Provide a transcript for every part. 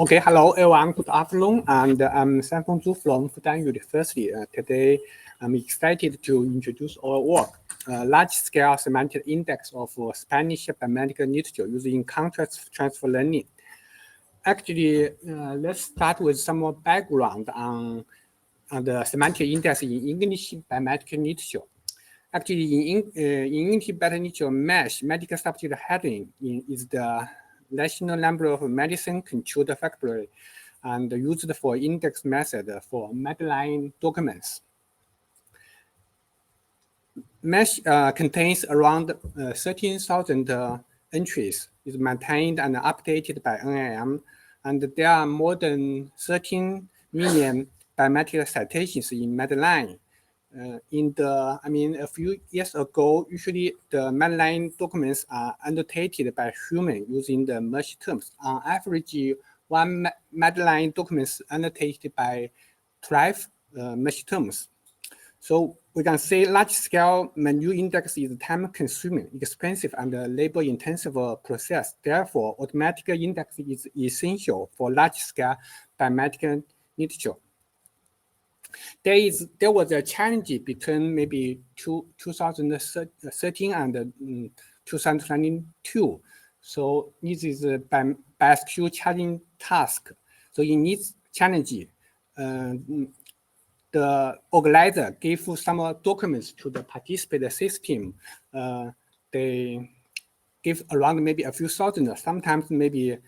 Okay, hello everyone, good afternoon, and I'm Shanfeng Zhu from Fudan University. Today, I'm excited to introduce our work, large-scale semantic index of Spanish biomedical literature using contrast transfer learning. Actually, let's start with some more background on the semantic index in English biomedical literature. Actually, in English biomedical literature, MASH, medical subject heading, is the National Number of Medicine Controlled Vocabulary and used for index method for Medline documents. MASH contains around 13,000 entries, is maintained and updated by NIM, and there are more than 13 million biomedical citations in Medline. A few years ago, usually the Medline documents are annotated by human using the merge terms. On average, one Medline document is annotated by 12 merge terms. So we can say large-scale menu index is time-consuming, expensive, and labor-intensive process. Therefore, automatic index is essential for large-scale biomedical literature. There was a challenge between maybe 2013 and 2022. So this is a BSQ challenging task. So in this challenge, the organizer gave some documents to the participant system. They give around maybe a few thousand, sometimes maybe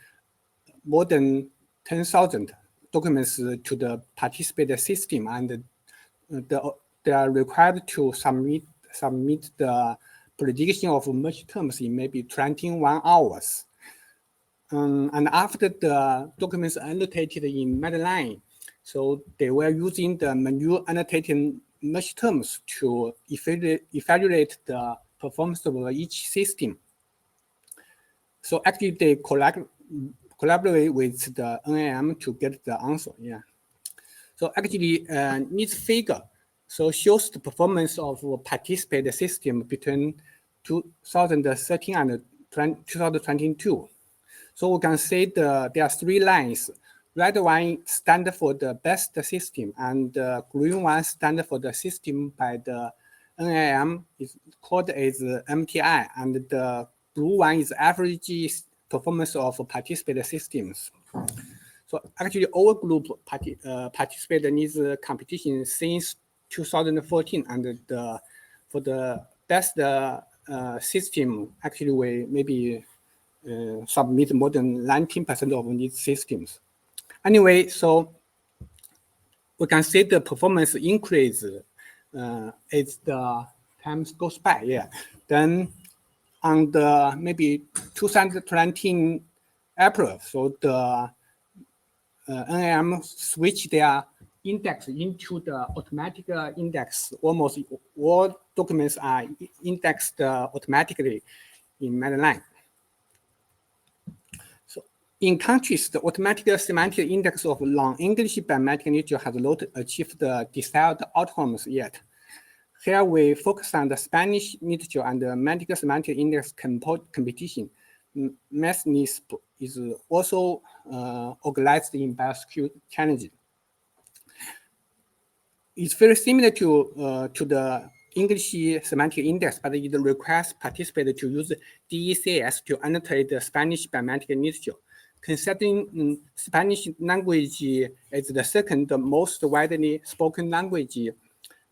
more than 10,000 documents to the participant system, and they are required to submit the prediction of merge terms in maybe 21 hours. And after the documents annotated in Medline, so they were using the menu annotating merge terms to evaluate the performance of each system. So actually, they collaborate with the NIM to get the answer. Yeah. So actually, this figure shows the performance of participant system between 2013 and 2022. So we can say there are three lines. Red one stands for the best system, and the green one stands for the system by the NIM, is called as MTI, and the blue one is average performance of participant systems. So actually, our group participated in this competition since 2014, and for the best system, actually we maybe submit more than 19% of these systems. Anyway, so we can see the performance increase as the time goes by. Yeah. Then on the maybe 2020 April, so the NIM switched their index into the automatic index. Almost all documents are indexed automatically in Medline. So in contrast, the automatic semantic index of non-English biomedical literature has not achieved the desired outcomes yet. Here we focus on the Spanish literature and the medical semantic index competition. MASNISP is also organized in BSQ challenge. It's very similar to the English semantic index, but it requires participants to use DECS to annotate the Spanish biomedical literature. Considering Spanish language as the second most widely spoken language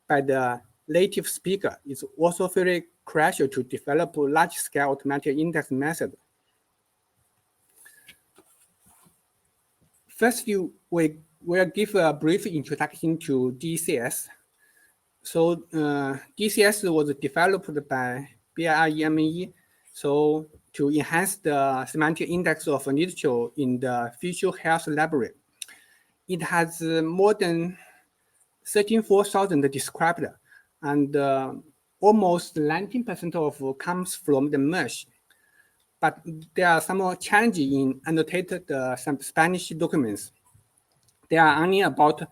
by the native speaker, it's also very crucial to develop large-scale automatic index method. First, we will give a brief introduction to DCS. So DCS was developed by BIME, so to enhance the semantic index of literature in the future health library. It has more than 34,000 described, and almost 19% of comes from the merge. But there are some challenges in annotated some Spanish documents. There are only about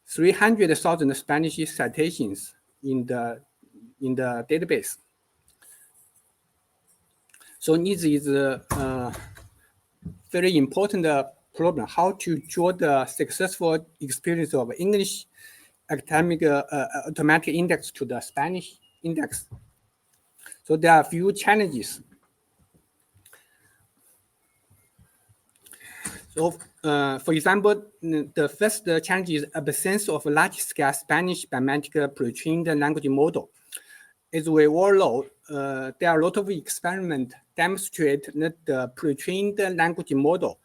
300,000 Spanish citations in the database. So this is a very important problem, how to draw the successful experience of English academic automatic index to the Spanish index. So there are a few challenges. So, for example, the first challenge is absence of large-scale Spanish biomedical pre-trained language model. As we all know, there are a lot of experiments demonstrate that the pre-trained language model,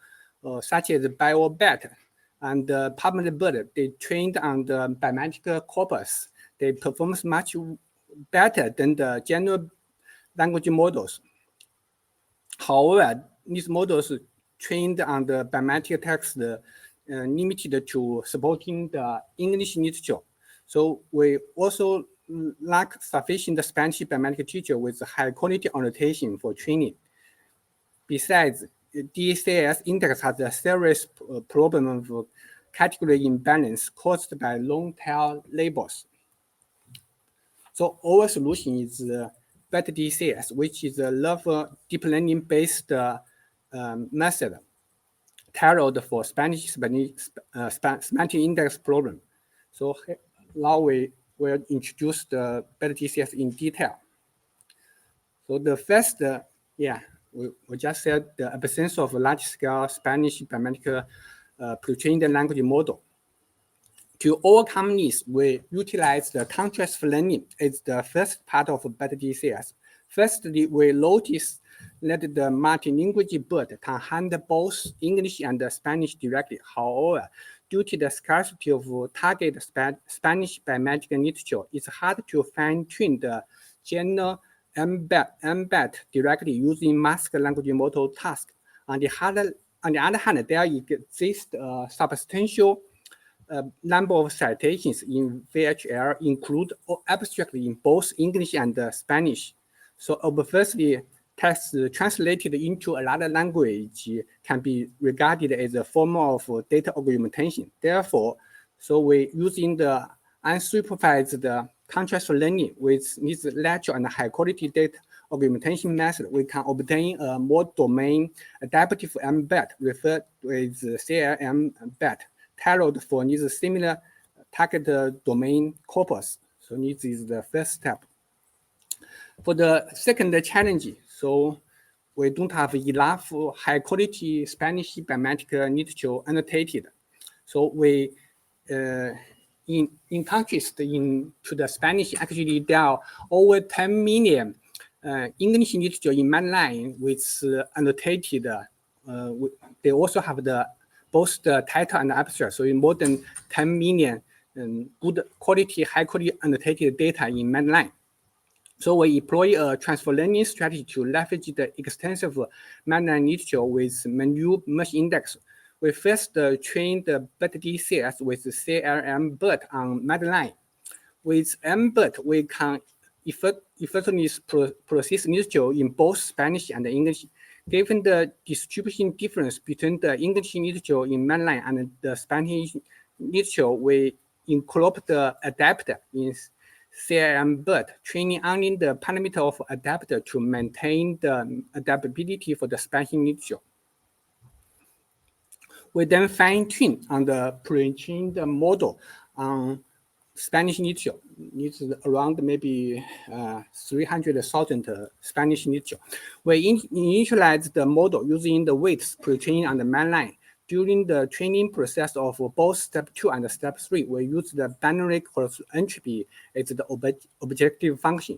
such as BioBet and PubMedBird, they trained on the biomedical corpus. They perform much better than the general language models. However, these models trained on the biomedical text limited to supporting the English literature. So we also lack sufficient Spanish biomedical teacher with high quality annotation for training. Besides, DCS index has a serious problem of category imbalance caused by long tail labels. So our solution is better DCS, which is a level deep learning based method tailored for semantic index problem. So now we will introduce the better DCS in detail. So the first, we just said the absence of large-scale Spanish biomedical pre-trained language model. To overcome this, we utilize the contrastive learning as the first part of better DCS. Firstly, we notice that the multilingual bird can handle both English and Spanish directly. However, due to the scarcity of target Spanish biomedical literature, it's hard to fine-tune the general embed directly using mask language model task. On the other hand, there exists a substantial number of citations in VHL include abstractly in both English and Spanish. So obviously, text translated into another language can be regarded as a form of data augmentation. Therefore, so we're using the unsupervised contrast learning with this large and high quality data augmentation method. We can obtain a more domain adaptive embed referred to as CLM embed tailored for this similar target domain corpus. So this is the first step. For the second challenge, so we don't have enough high quality Spanish biomedical literature annotated. So we, in contrast to the Spanish, actually there are over 10 million English literature in mainline with annotated. They also have both the title and the abstract. So in more than 10 million good quality, high quality annotated data in mainline. So we employ a transfer learning strategy to leverage the extensive mainline literature with menu mesh index. We first trained the better DCS with CLM BERT on mainline. With MBERT, we can effectively process literature in both Spanish and English. Given the distribution difference between the English literature in mainline and the Spanish literature, we incorporate the adapter in CLM BERT, training only the parameter of adapter to maintain the adaptability for the Spanish literature. We then fine-tune on the pre-trained model on Spanish literature. It's around maybe 300,000 Spanish literature. We initialize the model using the weights pre-trained on the mainline. During the training process of both step 2 and step 3, we use the binary cross entropy as the objective function.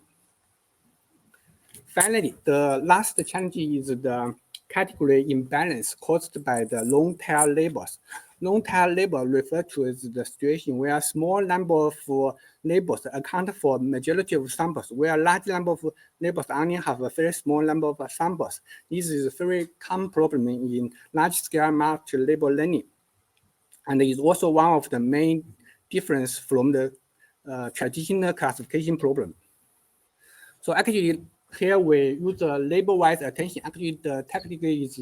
Finally, the last challenge is the category imbalance caused by the long tail labels. Long tail label referred to as the situation where a small number of labels account for majority of samples, where a large number of labels only have a very small number of samples. This is a very common problem in large-scale multi-label learning, and is also one of the main difference from the traditional classification problem. So actually, here we use a label-wise attention. Actually, the technique is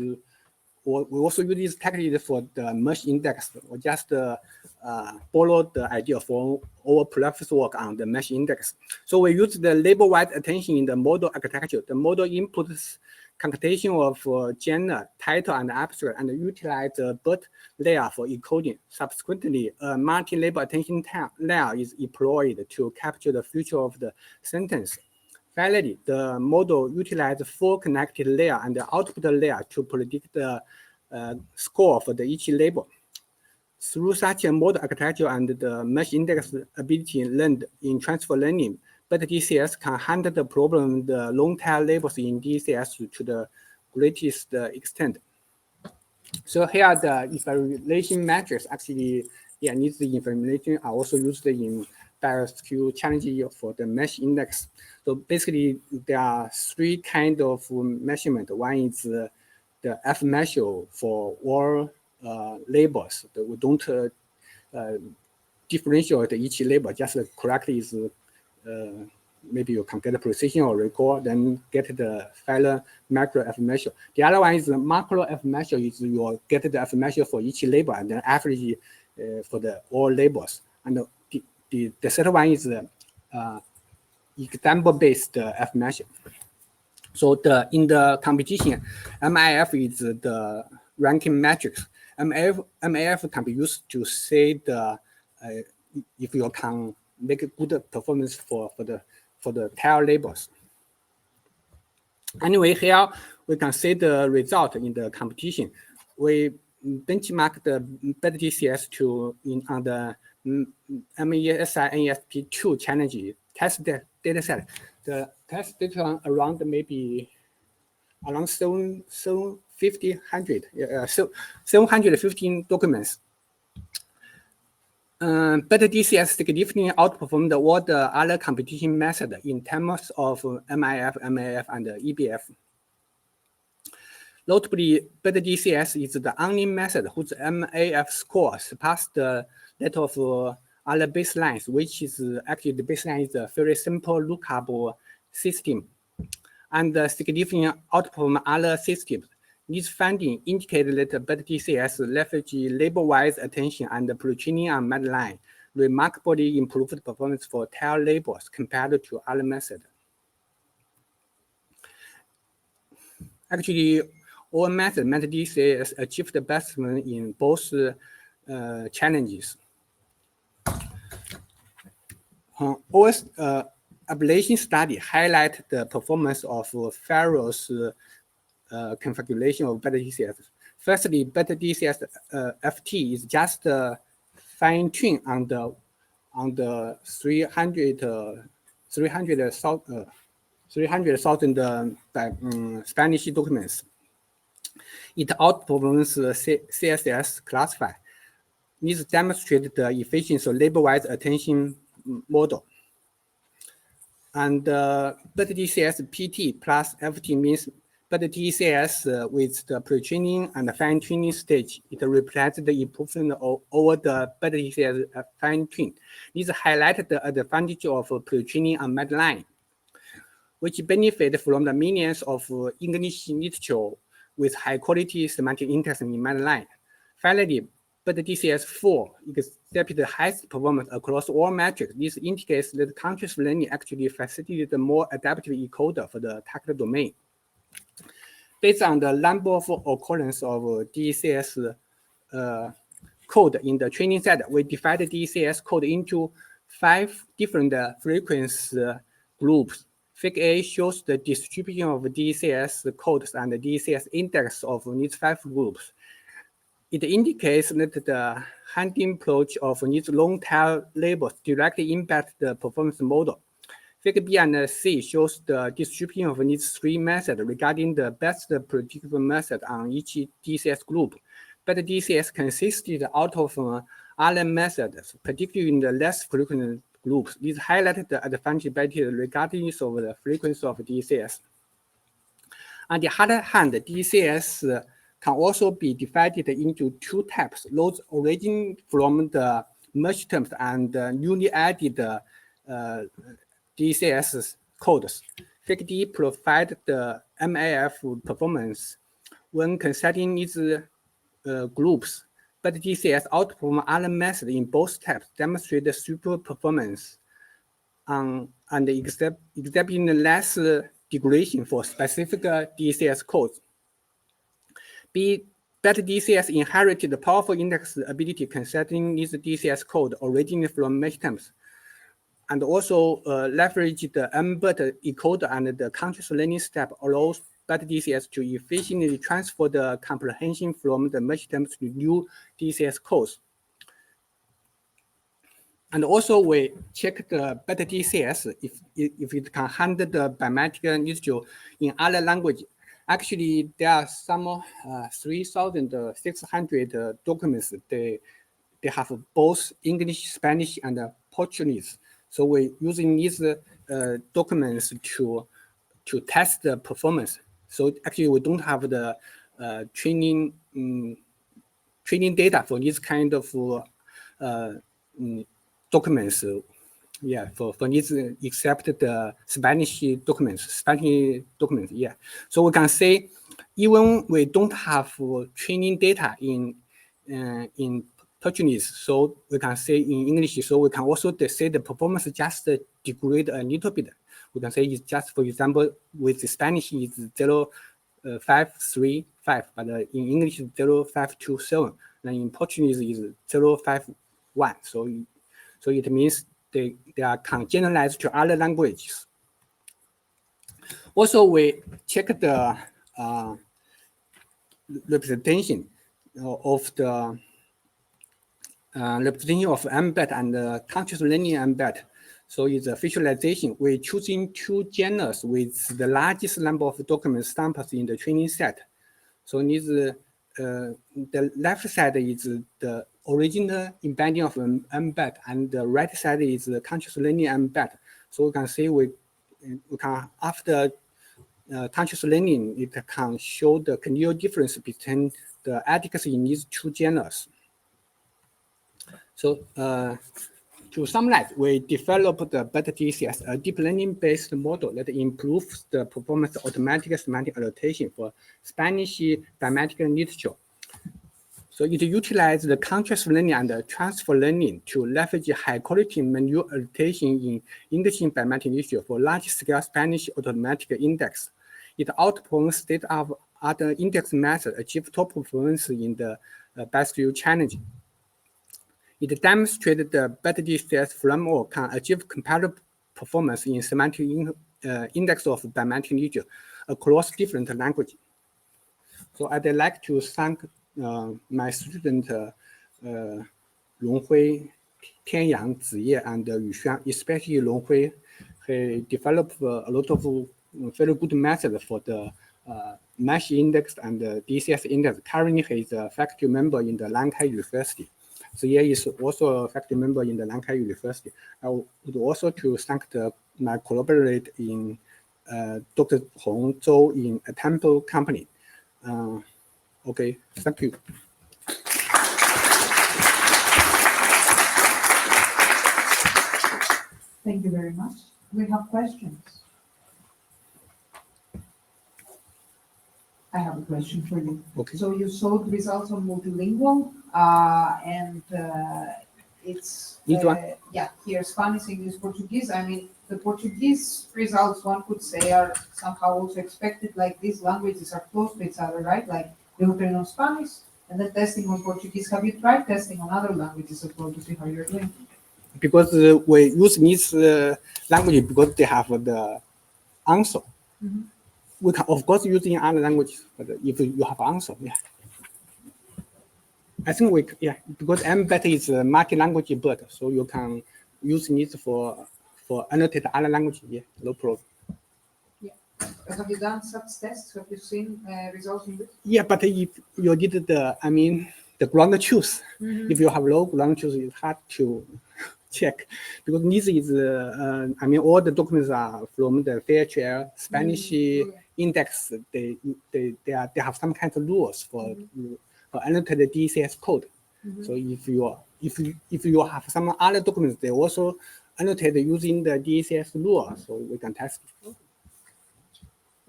we also use this technique for the mesh index. We just borrow the idea from our previous work on the mesh index. So we use the label-wise attention in the model architecture. The model inputs computation of genre, title, and abstract, and utilize the BERT layer for encoding. Subsequently, a multi-label attention layer is employed to capture the future of the sentence. Finally, the model utilizes 4 connected layers and the output layer to predict the score for each label. Through such a model architecture and the mesh index ability learned in transfer learning, but DCS can handle the problem the long tail labels in DCS to the greatest extent. So here the evaluation metrics actually needs the information are also used in BioSQ challenge for the mesh index. So basically there are 3 kinds of measurement. One is the F measure for all labels. We don't differentiate each label, just correct is maybe you can get the precision or recall, then get the final macro F measure. The other one is the macro F measure, is you get the F measure for each label and then average for the all labels. And the third one is example-based F measure. So in the competition, MIF is the ranking metrics. MIF can be used to say the if you can make a good performance for the tail labels. Anyway, here we can see the result in the competition. We benchmark the better DCS on the MESI NESP2 challenge test data set. The test data around maybe around 715 documents. Better DCS significantly outperformed all the other competition methods in terms of MIF, MAF, and EBF. Notably, better DCS is the only method whose MAF score surpassed that of other baselines, which is actually the baseline is a very simple lookup system, and significantly outperform other systems. These findings indicate that better DCS leverage label-wise attention and pre-training on Medline remarkably improved performance for tail labels compared to other methods. Actually, all methods better DCS achieved the best in both challenges. OS ablation study highlight the performance of various configuration of better DCS. Firstly, better DCS FT is just fine-tuned on the 300,000 Spanish documents. It outperforms CSS classifier. This demonstrates the efficiency of label-wise attention model. And better DCS PT plus FT means better DCS with the pre-training and fine-tuning stage. It represents the improvement over the better DCS fine-tune. This highlights the advantage of pre-training on Medline, which benefit from the millions of English literature with high-quality semantic index in Medline. Finally, better DCS4 exhibits the highest performance across all metrics. This indicates that contrastive learning actually facilitates a more adaptive encoder for the target domain. Based on the number of occurrence of DCS code in the training set, we divide the DCS code into 5 different frequency groups. Figure A shows the distribution of DCS codes and the DCS index of these 5 groups. It indicates that the handling approach of these long tail labels directly impact the performance model. Figure B and C shows the distribution of these 3 methods regarding the best predictive method on each DCS group. But DCS consisted out of other methods, particularly in the less frequent groups. These highlight the advantage regardless of the frequency of DCS. On the other hand, DCS can also be divided into 2 types, those originating from the merge terms and newly added DCS codes. Figure D provides the MAF performance when considering these groups, but DCS outperform other methods in both types, demonstrate the super performance and exhibiting less degradation for specific DCS codes. B, better DCS inherited the powerful index ability considering these DCS code originating from mesh terms, and also leverage the embed encoder and the conscious learning step allows better DCS to efficiently transfer the comprehension from the mesh terms to new DCS codes. And also we check the better DCS if it can handle the biomedical literature in other language. Actually, there are some 3,600 documents. They have both English, Spanish, and Portuguese. So we're using these documents to test the performance. So actually, we don't have the training data for this kind of documents. Yeah, for this except the Spanish documents. Yeah. So we can say even we don't have training data in Portuguese, so we can say in English. So we can also say the performance just degrade a little bit. We can say it's just, for example, with the Spanish it's 0.535, but in English it's 0.527, and in Portuguese is 0.51. So it means they can generalize to other languages. Also, we check the representation of the representation of embed and conscious learning embed. So it's a visualization. We're choosing two genres with the largest number of document samples in the training set. So the left side is the original embedding of an embed, and the right side is the conscious learning embed. So we can see we can, after conscious learning, it can show the clear difference between the adequacy in these two genres. So to summarize, we developed the better DCS, a deep learning-based model that improves the performance of automatic semantic annotation for Spanish biomedical literature. So it utilizes the contrastive learning and the transfer learning to leverage high-quality manual annotation in English biomedical literature for large-scale Spanish automatic index. It outperforms state-of-art index methods, achieve top performance in the best view challenge. It demonstrated the better DCS framework can achieve comparable performance in semantic index of biomedical literature across different languages. So I'd like to thank my student Longhui, Tianyang, Ziye, and Yuxuan, especially Longhui. He developed a lot of very good methods for the mesh index and the DCS index. Currently, he is a faculty member in the Nankai University. Ziye is also a faculty member in the Nankai University. I would also to thank my collaborator in Dr. Hong Zhou in a Temple company. Okay, thank you. Thank you very much. We have questions. I have a question for you. Okay. So you showed results on multilingual, and it's yeah, here Spanish, English, Portuguese. I mean, the Portuguese results, one could say, are somehow also expected. Like these languages are close to each other, right? Like you train on Spanish and then testing on Portuguese. Have you tried testing on other languages as well to see how you're doing? Because we use this language because they have the answer. Mm-hmm. We can, of course, use in other languages, but if you have answer, yeah. I think because MBET is a multi-language book, so you can use it for annotate other languages, yeah, no problem. Yeah. Have you done such tests? Have you seen results in this? Yeah, but if you did the ground truth, mm-hmm. If you have low ground truth, it's hard to check because this is all the documents are from the fair share Spanish index. They have some kind of rules for annotated DCS code. Mm-hmm. So if you have some other documents, they also annotate using the DCS rule, so we can test it.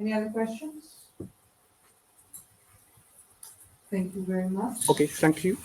Any other questions? Thank you very much. Okay, thank you.